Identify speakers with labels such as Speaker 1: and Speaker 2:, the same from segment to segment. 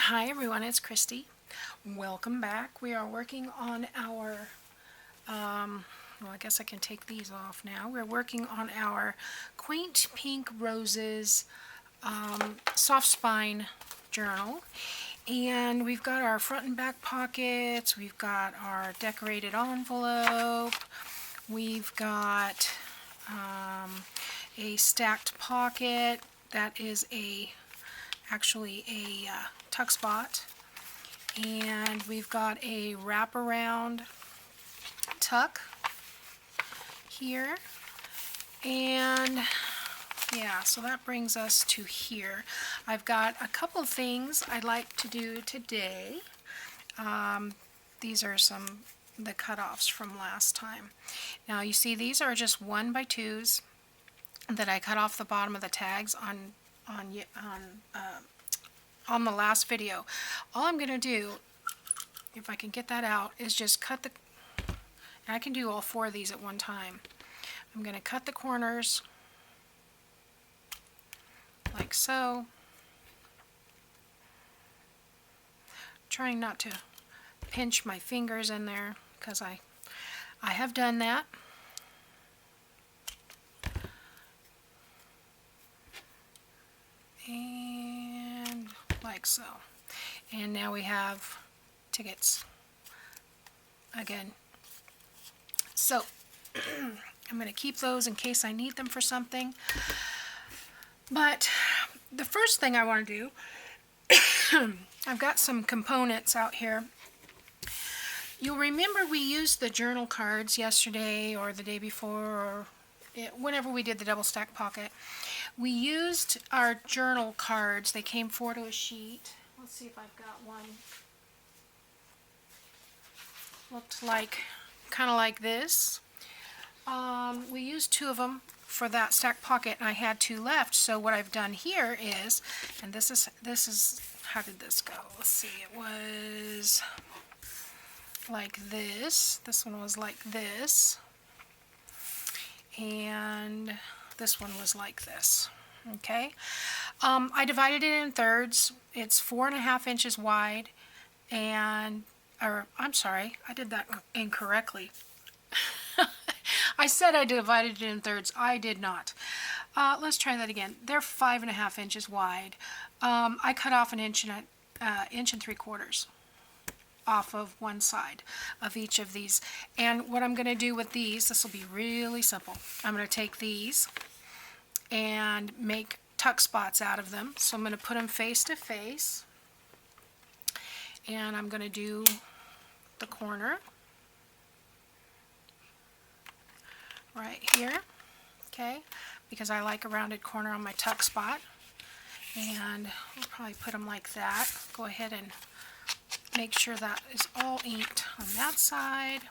Speaker 1: Hi everyone, it's Kristi. Welcome back. We are working on our, well, I guess I can take these off now. We're working on our Quaint Pink Roses soft spine journal. And we've got our front and back pockets, we've got our decorated envelope, we've got a stacked pocket that is actually a tuck spot, and we've got a wraparound tuck here, and yeah, so that brings us to here. I've got a couple of things I'd like to do today. These are the cutoffs from last time. Now you see these are just 1x2s that I cut off the bottom of the tags on the last video. All I'm going to do, if I can get that out, is just cut the, and I can do all 4 of these at one time. I'm going to cut the corners like so. Trying not to pinch my fingers in there because I have done that. And like so. And now we have tickets again. So I'm going to keep those in case I need them for something. But the first thing I want to do, I've got some components out here. You'll remember we used the journal cards yesterday or the day before, or whenever we did the double stack pocket. We used our journal cards. They came 4 to a sheet. Let's see if I've got one. Looked like, kind of like this. We used 2 of them for that stack pocket, and I had 2 left. So what I've done here is, and this is, how did this go? Let's see, it was like this. This one was like this. And this one was like this. Okay, I divided it in thirds. It's 4.5 inches wide, and, or I'm sorry, I did that incorrectly. I said I divided it in thirds. I did not. Let's try that again. They're 5.5 inches wide. I cut off an inch and 3/4 off of one side of each of these. And what I'm going to do with these, this will be really simple. I'm going to take these and make tuck spots out of them. So I'm going to put them face to face, and I'm going to do the corner right here, okay, because I like a rounded corner on my tuck spot. And we'll probably put them like that. Go ahead and make sure that is all inked on that side,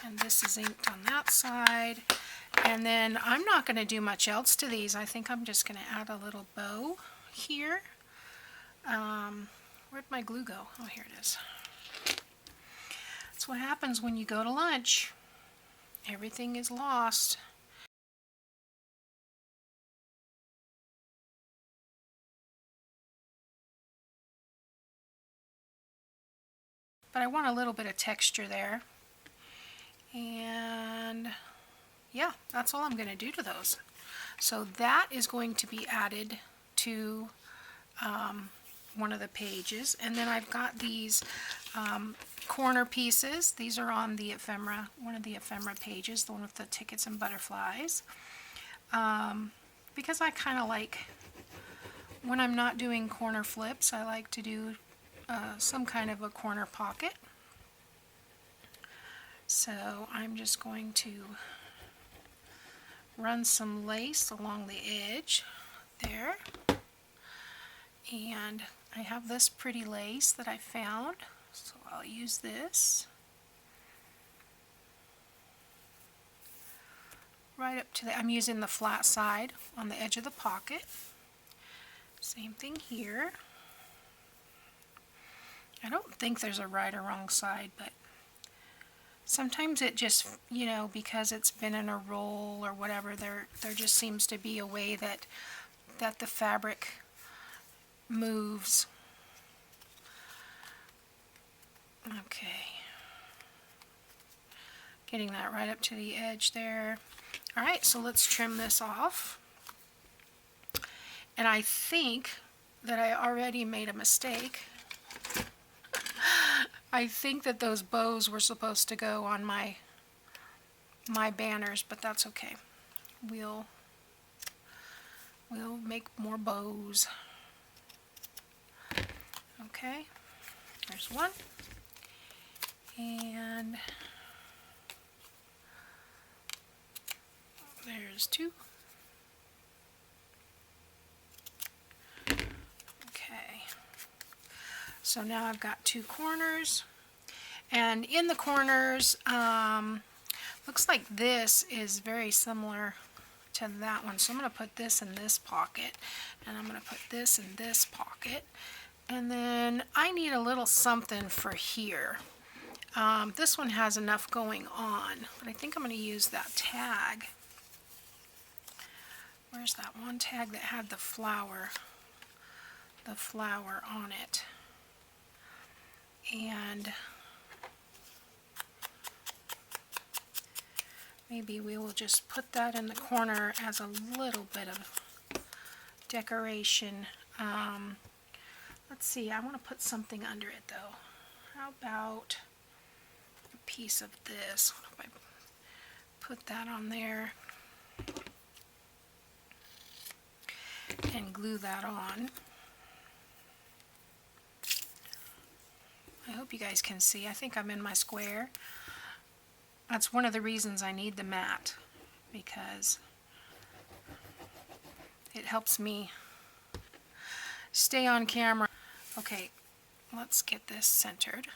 Speaker 1: and this is inked on that side. And then I'm not going to do much else to these. I think I'm just going to add a little bow here. Where'd my glue go? Oh, here it is. That's what happens when you go to lunch. Everything is lost. But I want a little bit of texture there. And yeah, that's all I'm going to do to those. So that is going to be added to one of the pages. And then I've got these corner pieces. These are on the ephemera, one of the ephemera pages, the one with the tickets and butterflies. Because I kind of like, when I'm not doing corner flips, I like to do some kind of a corner pocket. So I'm just going to run some lace along the edge there. And I have this pretty lace that I found, so I'll use this right up to the, I'm using the flat side on the edge of the pocket. Same thing here. I don't think there's a right or wrong side, but sometimes it just, you know, because it's been in a roll or whatever, there just seems to be a way that the fabric moves. Okay. Getting that right up to the edge there. Alright, so let's trim this off. And I think that I already made a mistake. I think that those bows were supposed to go on my banners, but that's okay. We'll make more bows. Okay, there's one. And there's two. Okay, so now I've got two corners, and in the corners, looks like this is very similar to that one, so I'm going to put this in this pocket, and I'm going to put this in this pocket, and then I need a little something for here. This one has enough going on, but I think I'm going to use that tag. Where's that one tag that had the flower on it? And maybe we will just put that in the corner as a little bit of decoration. Let's see, I want to put something under it though. How about a piece of this? What if I put that on there and glue that on? I hope you guys can see. I think I'm in my square. That's one of the reasons I need the mat, because it helps me stay on camera. Okay, let's get this centered.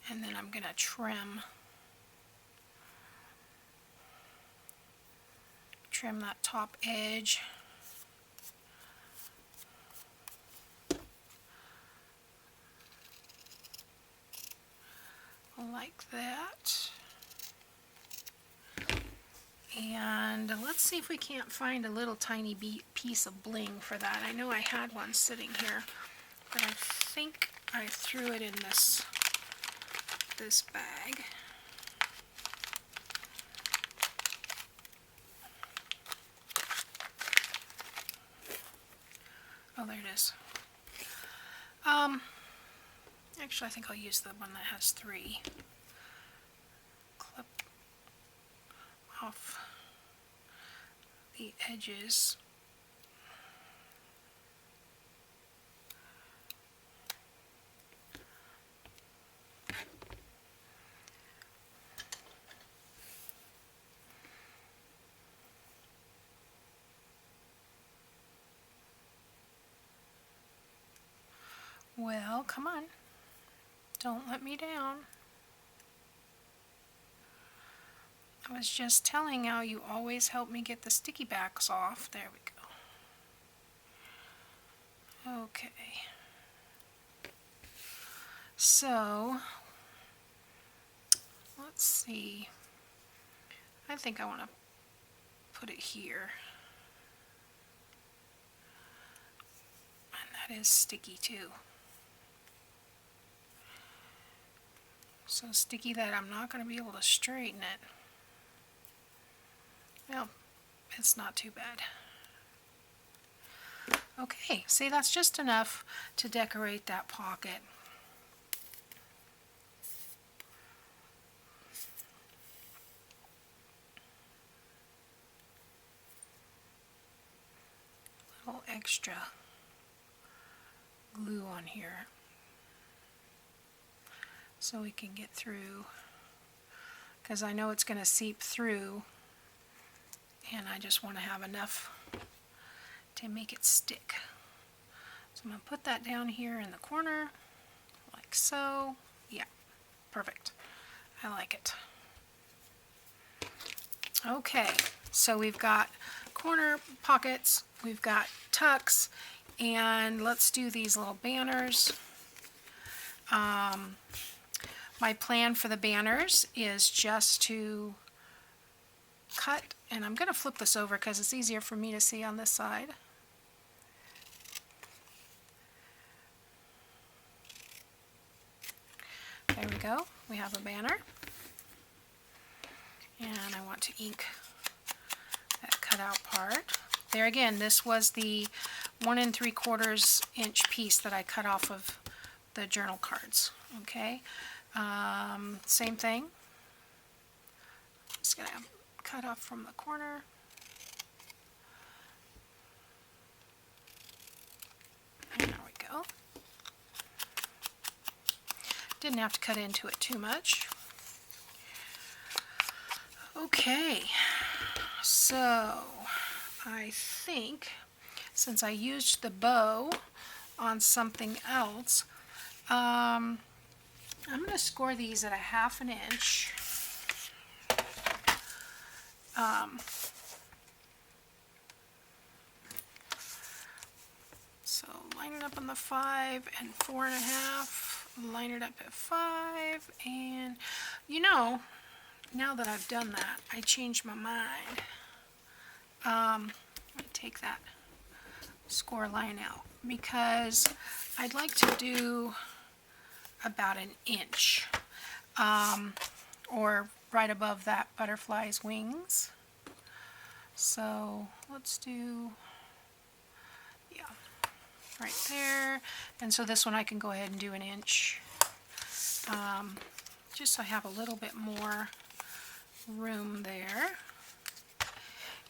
Speaker 1: And then I'm going to trim that top edge. Like that. And let's see if we can't find a little tiny piece of bling for that. I know I had one sitting here, but I think I threw it in this bag. Oh, there it is. Actually, I think I'll use the one that has 3. Clip off the edges. Well, come on. Don't let me down. I was just telling how you always help me get the sticky backs off. There we go. Okay. So, let's see. I think I want to put it here. And that is sticky too. So sticky that I'm not going to be able to straighten it. Well, it's not too bad. Okay, see, that's just enough to decorate that pocket. A little extra glue on here so we can get through, because I know it's going to seep through, and I just want to have enough to make it stick. So I'm going to put that down here in the corner, like so. Yeah, perfect. I like it. Okay, so we've got corner pockets, we've got tucks, and let's do these little banners. My plan for the banners is just to cut, and I'm going to flip this over because it's easier for me to see on this side. There we go. We have a banner. And I want to ink that cutout part. There again, this was the 1 3/4 inch piece that I cut off of the journal cards. Okay, same thing. Just gonna cut off from the corner. And there we go. Didn't have to cut into it too much. Okay, so I think since I used the bow on something else, I'm going to score these at a 1/2 inch. So line it up on the 5 and 4 1/2, line it up at 5, and you know, now that I've done that, I changed my mind. Let me take that score line out because I'd like to do about 1 inch, or right above that butterfly's wings. So let's do, yeah, right there. And so this one I can go ahead and do 1 inch, just so I have a little bit more room there.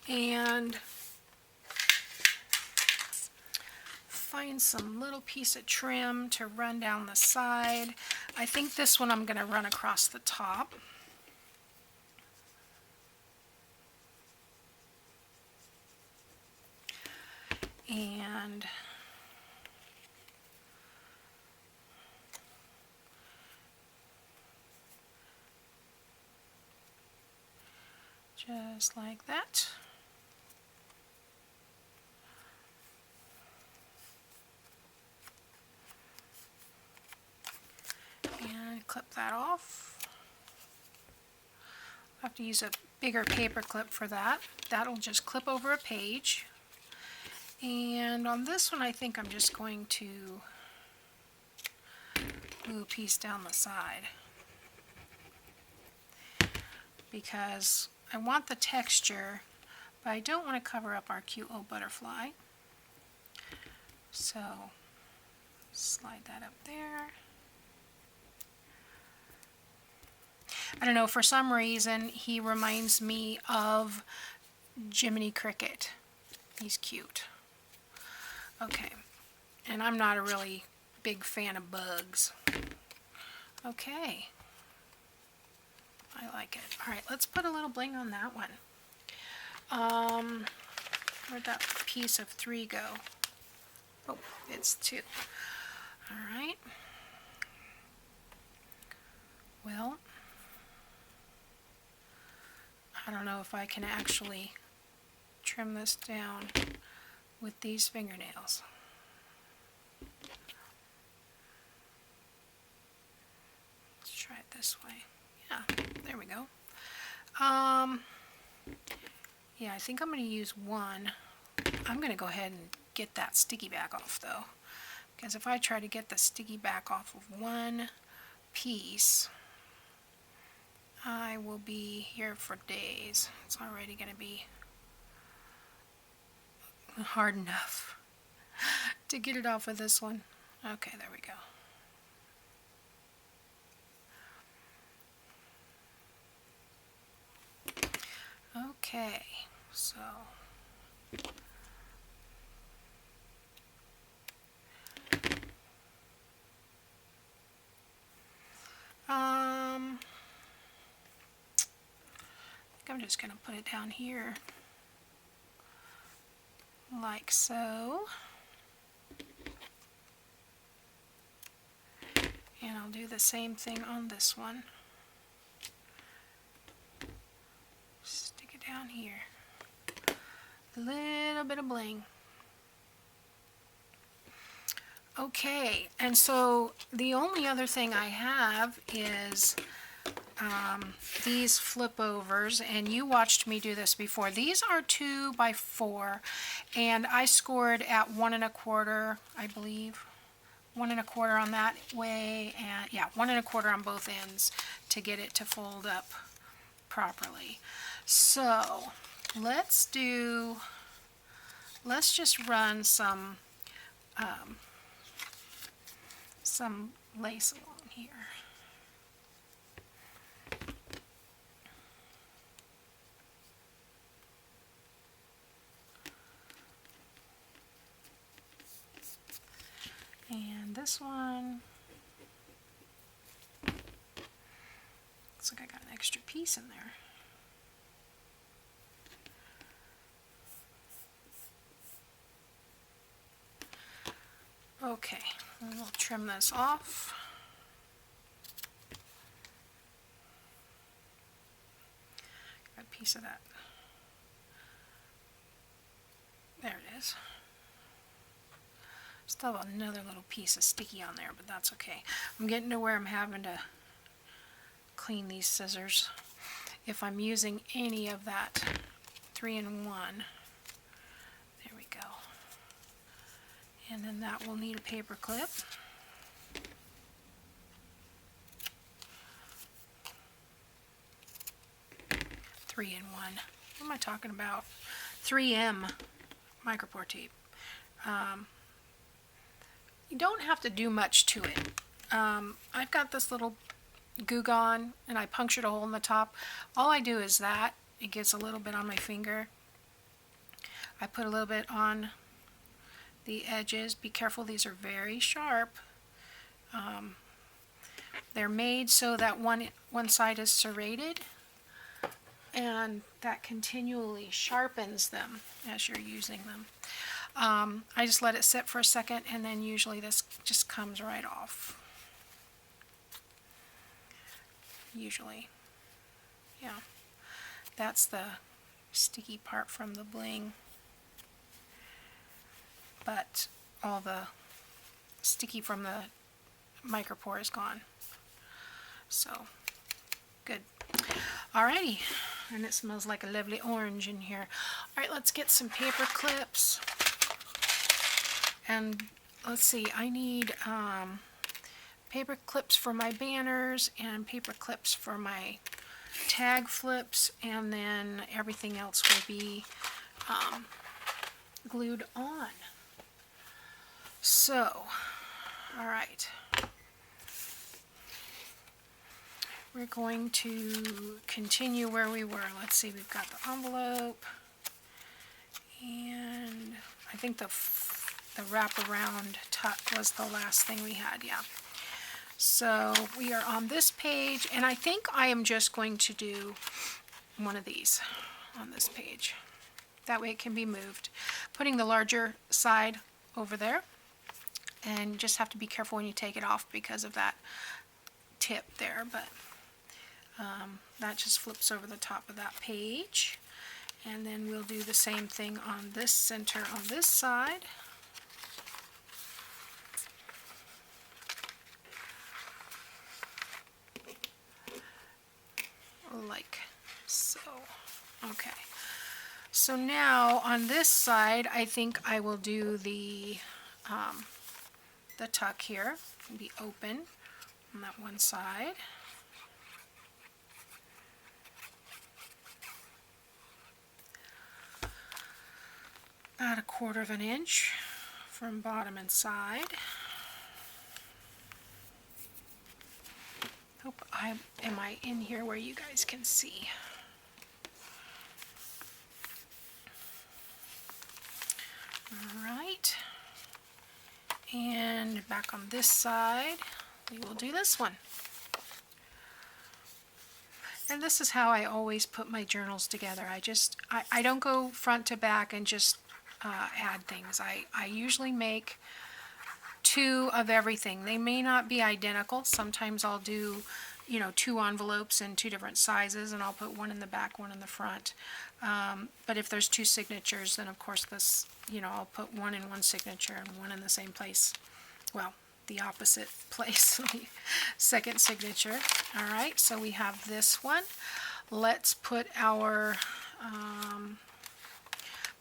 Speaker 1: And find some little piece of trim to run down the side. I think this one I'm going to run across the top. And just like that. And clip that off. I'll have to use a bigger paper clip for that. That'll just clip over a page. And on this one I think I'm just going to glue a piece down the side because I want the texture, but I don't want to cover up our cute little butterfly. So slide that up there. I don't know, for some reason he reminds me of Jiminy Cricket. He's cute. Okay, and I'm not a really big fan of bugs. Okay, I like it. All right, let's put a little bling on that one. Where'd that piece of 3 go? Oh, it's 2. All right. Well, I don't know if I can actually trim this down with these fingernails. Let's try it this way. Yeah, there we go. Yeah, I think I'm going to use 1. I'm going to go ahead and get that sticky back off though, because if I try to get the sticky back off of 1 piece, I will be here for days. It's already going to be hard enough to get it off of this one. Okay, there we go. Okay, so I think I'm just going to put it down here like so. And I'll do the same thing on this one. Stick it down here. A little bit of bling. Okay, and so the only other thing I have is these flip overs, and you watched me do this before. These are 2 by 4, and I scored at 1 1/4, I believe. 1 1/4 on that way, and yeah, 1 1/4 on both ends to get it to fold up properly. So let's just run some lace along here. And this one, looks like I got an extra piece in there. Okay, and we'll trim this off. Got a piece of that. There it is. Still have another little piece of sticky on there, but that's okay. I'm getting to where I'm having to clean these scissors if I'm using any of that 3-in-1. There we go. And then that will need a paper clip. Three-in-1. What am I talking about? 3M micropore tape. You don't have to do much to it. I've got this little Goo Gone and I punctured a hole in the top. All I do is that. It gets a little bit on my finger. I put a little bit on the edges. Be careful, these are very sharp. They're made so that one side is serrated, and that continually sharpens them as you're using them. I just let it sit for a second, and then usually this just comes right off. Usually. Yeah. That's the sticky part from the bling. But all the sticky from the micropore is gone. So, good. Alrighty. And it smells like a lovely orange in here. Alright, let's get some paper clips. And let's see, I need paper clips for my banners and paper clips for my tag flips, and then everything else will be glued on. So, alright. We're going to continue where we were. Let's see, we've got the envelope, and I think the wraparound tuck was the last thing we had, yeah. So we are on this page, and I think I am just going to do one of these on this page. That way it can be moved. Putting the larger side over there, and just have to be careful when you take it off because of that tip there, but that just flips over the top of that page. And then we'll do the same thing on this center on this side. Like so. Okay. So now on this side, I think I will do the tuck here. It'll be open on that one side. About 1/4 of an inch from bottom and side. Hope am I in here where you guys can see? Alright. And back on this side, we will do this one. And this is how I always put my journals together. I don't go front to back and just add things. I usually make 2 of everything. They may not be identical. Sometimes I'll do, 2 envelopes in 2 different sizes, and I'll put one in the back, one in the front. But if there's 2 signatures, then of course this, I'll put one in one signature and one in the same place. Well, the opposite place, second signature. Alright, so we have this one. Let's put our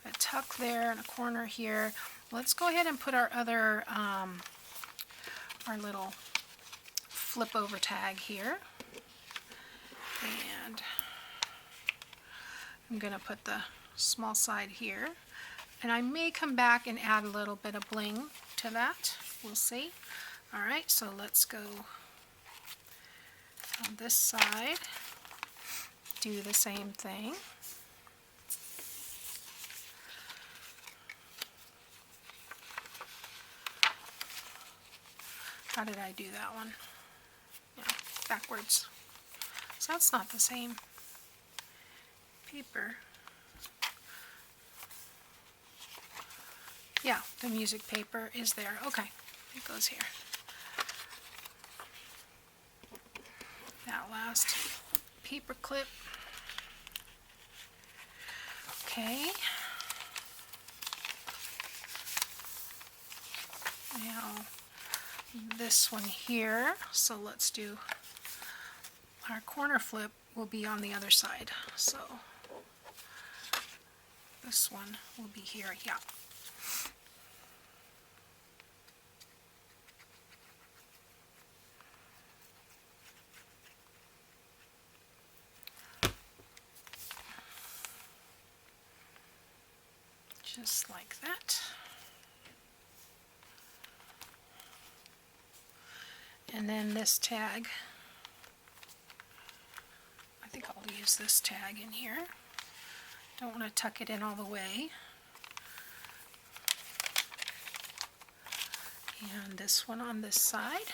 Speaker 1: a tuck there and a corner here. Let's go ahead and put our other our little flip over tag here. And I'm going to put the small side here. And I may come back and add a little bit of bling to that. We'll see. Alright, so let's go on this side. Do the same thing. How did I do that one? Yeah, backwards. So that's not the same paper. Yeah, the music paper is there. Okay, it goes here. That last paper clip. Okay. Now this one here, so let's do our corner flip will be on the other side. So this one will be here, yeah. Just like that. And then this tag, I think I'll use this tag in here. Don't want to tuck it in all the way. And this one on this side.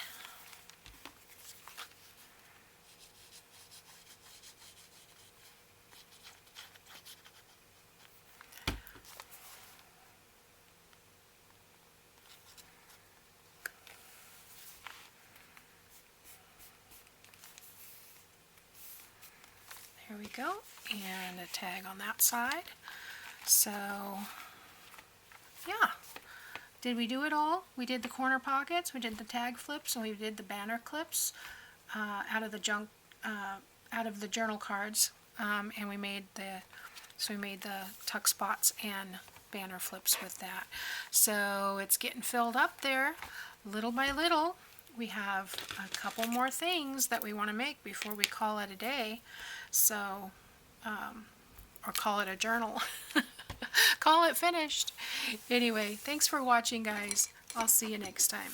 Speaker 1: There we go, and a tag on that side. So, yeah. Did we do it all? We did the corner pockets, we did the tag flips, and we did the banner clips out of the journal cards, and we made the tuck spots and banner flips with that. So it's getting filled up there, little by little. We have a couple more things that we want to make before we call it a day. So, or call it a journal. Call it finished. Anyway, thanks for watching, guys. I'll see you next time.